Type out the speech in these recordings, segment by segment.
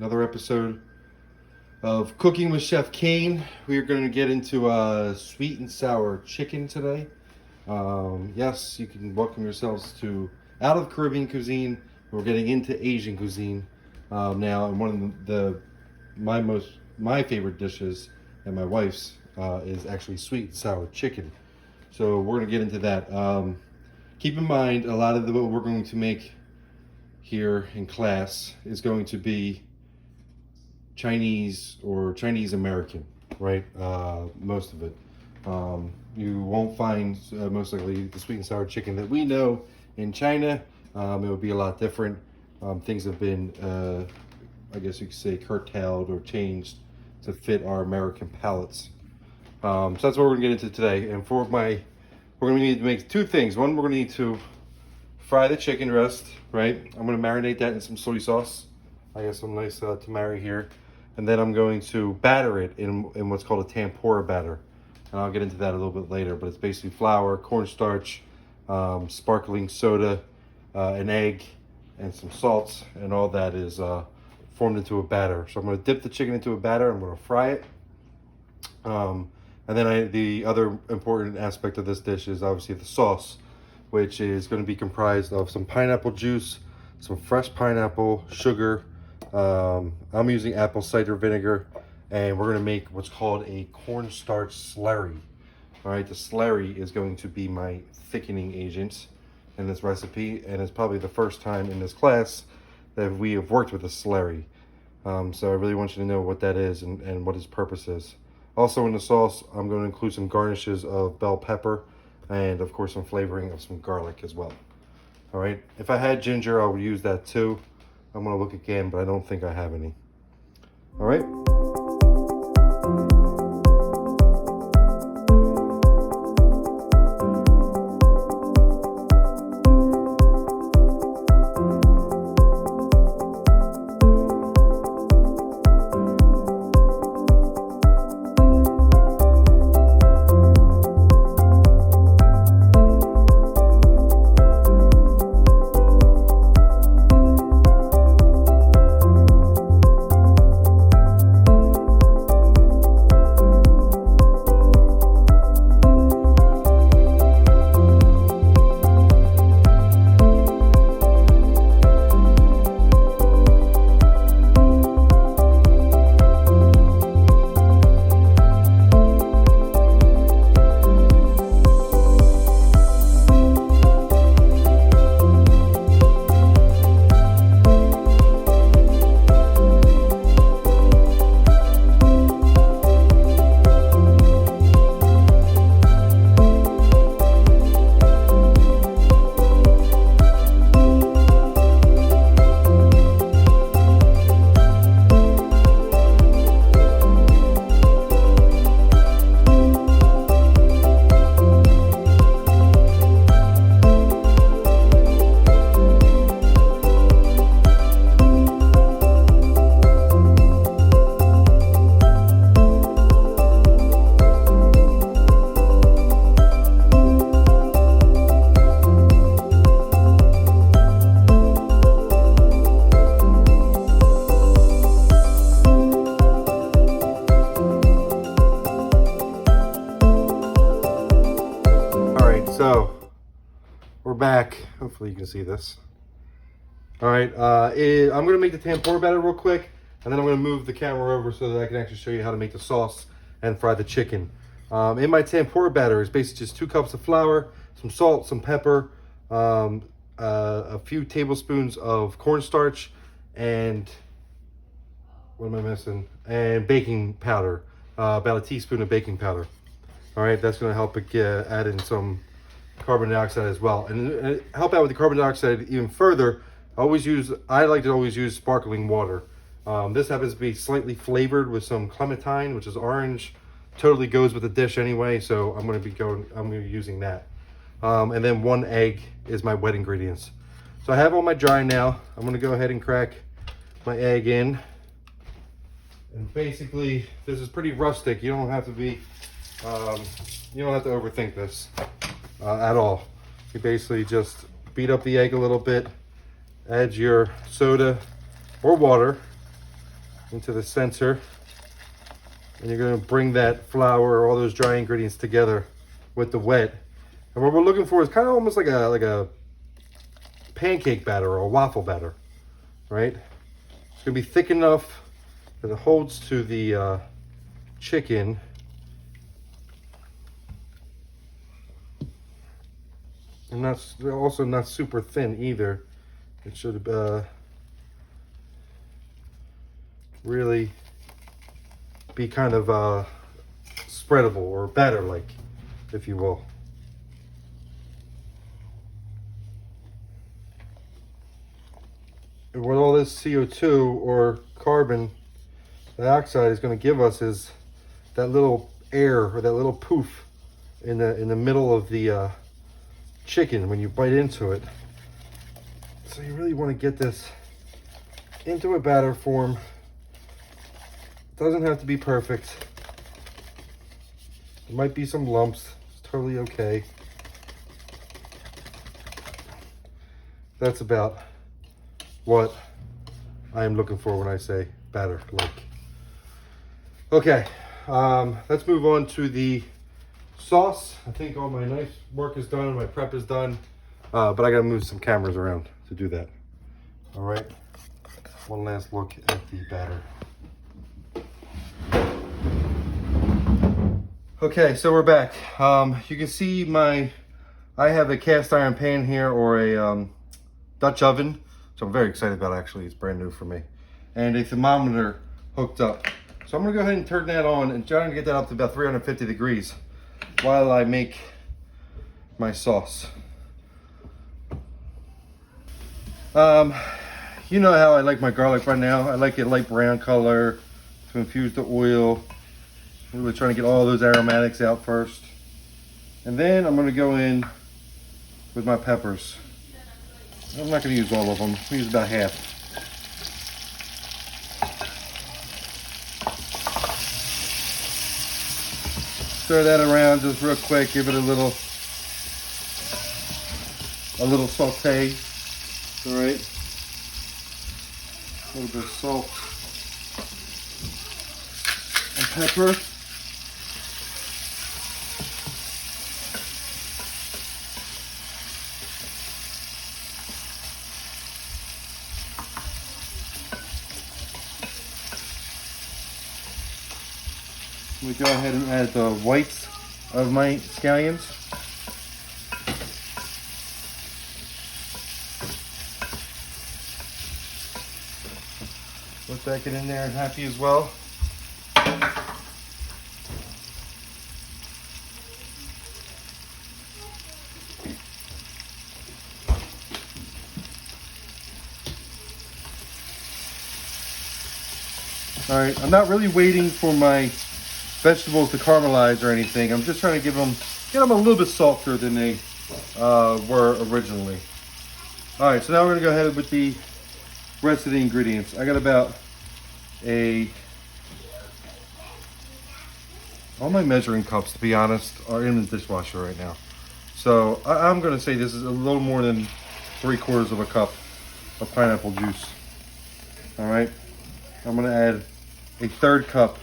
another episode of Cooking with Chef Kane. We are going to get into sweet and sour chicken today. Yes, you can welcome yourselves to out of Caribbean cuisine. We're getting into Asian cuisine now, and one of my favorite dishes and my wife's is actually sweet and sour chicken. So we're going to get into that. Keep in mind, a lot of what we're going to make here in class is going to be Chinese or Chinese American, right? Most of it. You won't find most likely the sweet and sour chicken that we know in China. It will be a lot different. Things have been, I guess you could say, curtailed or changed to fit our American palates. So that's what we're gonna get into today. And we're gonna need to make two things. One, we're gonna need to fry the chicken breast, right? I'm gonna marinate that in some soy sauce. I got some nice tamari here. And then I'm going to batter it in what's called a tempura batter. And I'll get into that a little bit later, but it's basically flour, cornstarch, sparkling soda, an egg, and some salts, and all that is formed into a batter. So I'm gonna dip the chicken into a batter, I'm gonna fry it. And then the other important aspect of this dish is obviously the sauce, which is going to be comprised of some pineapple juice, some fresh pineapple, sugar. I'm using apple cider vinegar, and we're going to make what's called a cornstarch slurry. All right, the slurry is going to be my thickening agent in this recipe, and it's probably the first time in this class that we have worked with a slurry. So I really want you to know what that is and what its purpose is. Also in the sauce, I'm going to include some garnishes of bell pepper and of course some flavoring of some garlic as well. All right, if I had ginger, I would use that too. I'm going to look again, but I don't think I have any. All right. So we're back. Hopefully you can see this. All right, I'm gonna make the tempura batter real quick, and then I'm gonna move the camera over so that I can actually show you how to make the sauce and fry the chicken. In my tempura batter is basically just 2 cups of flour, some salt, some pepper, a few tablespoons of cornstarch, and what am I missing? And baking powder, about a teaspoon of baking powder. All right, that's gonna help it add in some carbon dioxide as well, and help out with the carbon dioxide even further. I like to always use sparkling water. This happens to be slightly flavored with some clementine, which is orange. Totally goes with the dish anyway, so I'm going to be using that. And then 1 egg is my wet ingredients. So I have all my dry now. I'm going to go ahead and crack my egg in. And basically, this is pretty rustic. You don't have to be, you don't have to overthink this at all. You basically just beat up the egg a little bit, add your soda or water, into the center. And you're gonna bring that flour, all those dry ingredients together with the wet. And what we're looking for is kind of almost like a pancake batter or a waffle batter, right? It's gonna be thick enough that it holds to the chicken. And that's also not super thin either. It should really be kind of spreadable or batter-like, if you will. And what all this CO2 or carbon dioxide is going to give us is that little air or that little poof in the middle of the chicken when you bite into it. So you really want to get this into a batter form. It doesn't have to be perfect. There might be some lumps. It's totally okay. That's about what I am looking for when I say batter like. Okay, let's move on to the sauce. I think all my knife work is done, my prep is done, but I gotta move some cameras around to do that. All right, one last look at the batter. Okay, so we're back. You can see I have a cast iron pan here or a Dutch oven. So I'm very excited about it, actually. It's brand new for me. And a thermometer hooked up. So I'm gonna go ahead and turn that on and try to get that up to about 350 degrees while I make my sauce. You know how I like my garlic right now. I like it light brown color to infuse the oil. Really trying to get all those aromatics out first. And then I'm gonna go in with my peppers. I'm not going to use all of them. I'll use about half. Stir that around just real quick. Give it a little saute. All right. A little bit of salt and pepper. We go ahead and add the whites of my scallions. Let that get in there and happy as well. All right, I'm not really waiting for my vegetables to caramelize or anything. I'm just trying to get them a little bit softer than they were originally. All right, so now we're gonna go ahead with the rest of the ingredients. I got about all my measuring cups, to be honest, are in the dishwasher right now. So I'm gonna say this is a little more than 3/4 of a cup of pineapple juice. All right, I'm gonna add a 1/3 cup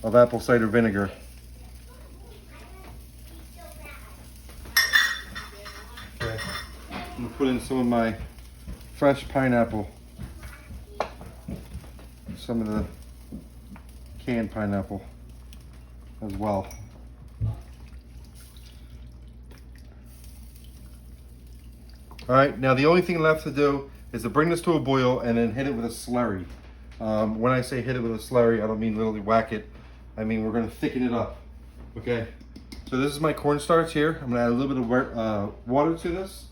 of apple cider vinegar. Okay, I'm gonna put in some of my fresh pineapple, some of the canned pineapple as well. All right, now the only thing left to do is to bring this to a boil and then hit it with a slurry. When I say hit it with a slurry, I don't mean literally whack it. I mean we're gonna thicken it up, okay? So this is my cornstarch here. I'm gonna add a little bit of water to this.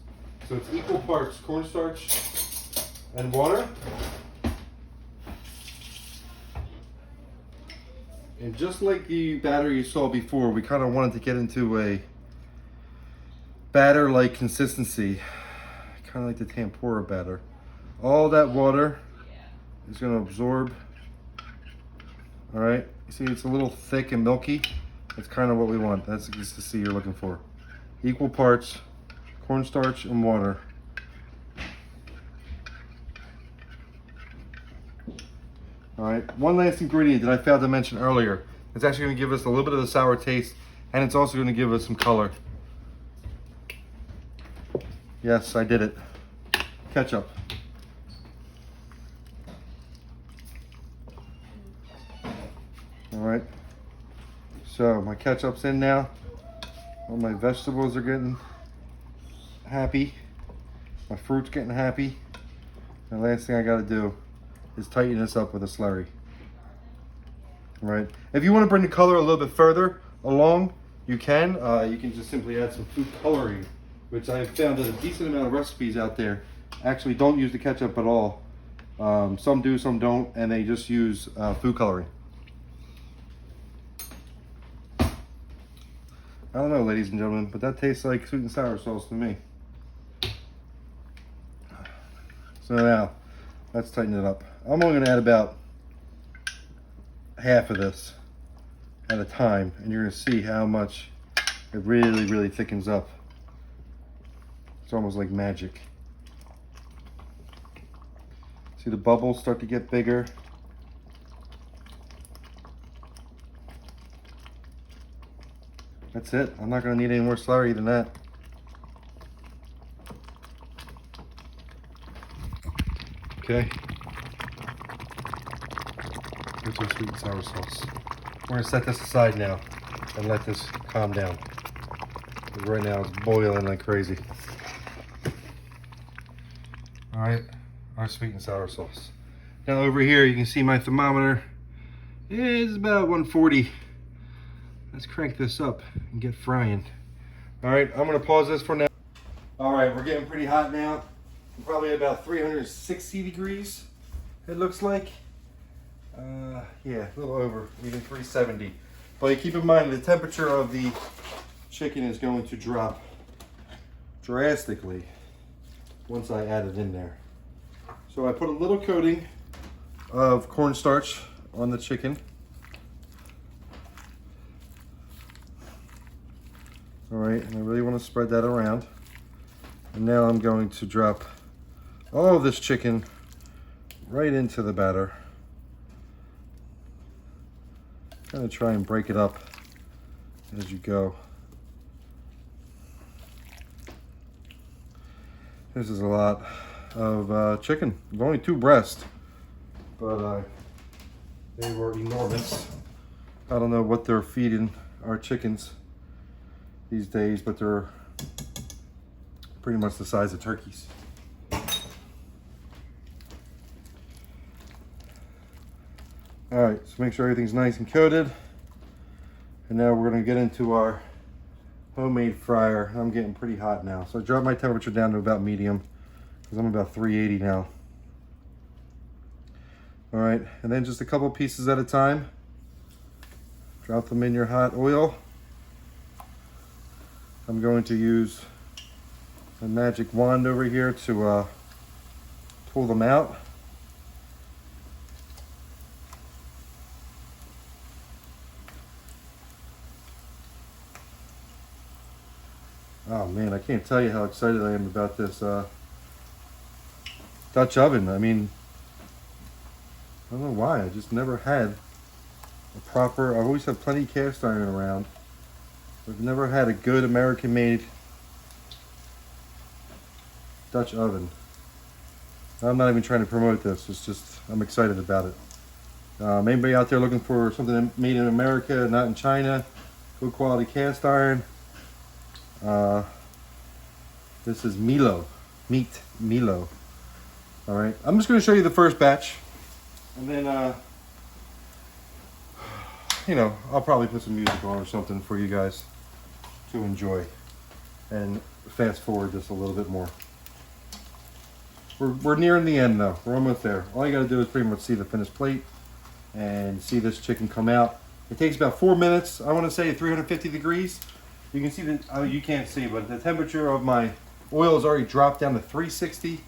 So it's equal parts cornstarch and water. And just like the batter you saw before, we kind of wanted to get into a batter-like consistency, kind of like the tempura batter. All that water is going to absorb. All right, you see it's a little thick and milky. That's kind of what we want. That's the consistency you're looking for. Equal parts cornstarch and water. All right, one last ingredient that I failed to mention earlier. It's actually gonna give us a little bit of the sour taste, and it's also gonna give us some color. Yes, I did it. Ketchup. All right, so my ketchup's in now. All my vegetables are getting happy. My fruit's getting happy. The last thing I gotta do is tighten this up with a slurry. All right, if you wanna bring the color a little bit further along, you can. You can just simply add some food coloring, which I have found that a decent amount of recipes out there actually don't use the ketchup at all. Some do, some don't, and they just use food coloring. I don't know, ladies and gentlemen, but that tastes like sweet and sour sauce to me. So now, let's tighten it up. I'm only gonna add about half of this at a time, and you're gonna see how much it really, really thickens up. It's almost like magic. See the bubbles start to get bigger. That's it. I'm not gonna need any more slurry than that. Okay. Here's our sweet and sour sauce. We're gonna set this aside now and let this calm down. Because right now it's boiling like crazy. All right, our sweet and sour sauce. Now over here you can see my thermometer is about 140. Let's crank this up and get frying. All right, I'm gonna pause this for now. All right, we're getting pretty hot now. We're probably about 360 degrees, it looks like. Yeah, a little over, even 370. But keep in mind the temperature of the chicken is going to drop drastically once I add it in there. So I put a little coating of cornstarch on the chicken. All right, and I really want to spread that around. And now I'm going to drop all of this chicken right into the batter. Kind of try and break it up as you go. This is a lot of chicken. I've only 2 breasts, but they were enormous. I don't know what they're feeding our chickens these days, but they're pretty much the size of turkeys. All right, so make sure everything's nice and coated. And now we're gonna get into our homemade fryer. I'm getting pretty hot now. So I dropped my temperature down to about medium because I'm about 380 now. All right, and then just a couple pieces at a time. Drop them in your hot oil. I'm going to use a magic wand over here to pull them out. Oh man, I can't tell you how excited I am about this Dutch oven. I mean, I don't know why, I just never had a proper, I've always had plenty of cast iron around. I've never had a good American-made Dutch oven. I'm not even trying to promote this, it's just, I'm excited about it. Anybody out there looking for something made in America, not in China, good quality cast iron, this is Milo, Meat Milo. All right, I'm just going to show you the first batch, and then you know, I'll probably put some music on or something for you guys to enjoy, and fast forward just a little bit more. We're nearing the end though. We're almost there. All you got to do is pretty much see the finished plate and see this chicken come out. It takes about 4 minutes. I want to say 350 degrees. You can see that, oh, you can't see, but the temperature of my oil has already dropped down to 360,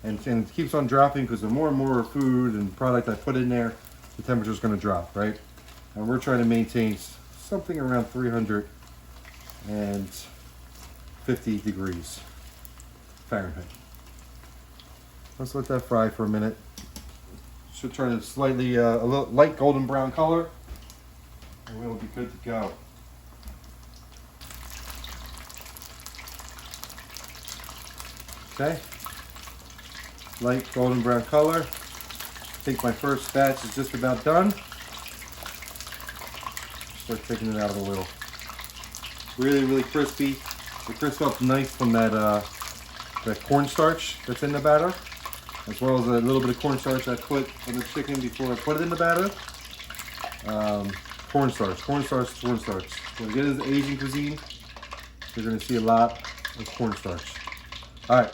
and it keeps on dropping because the more and more food and product I put in there, the temperature is going to drop, right? And we're trying to maintain something around 350 degrees Fahrenheit. Let's let that fry for a minute. Should turn it slightly, a little light golden brown color, and we'll be good to go. Okay, light golden brown color. I think my first batch is just about done. Start taking it out of the wheel. Really, really crispy. It crisps up nice from that that cornstarch that's in the batter, as well as a little bit of cornstarch I put on the chicken before I put it in the batter. Cornstarch. When you get into Asian cuisine, you're going to see a lot of cornstarch. All right.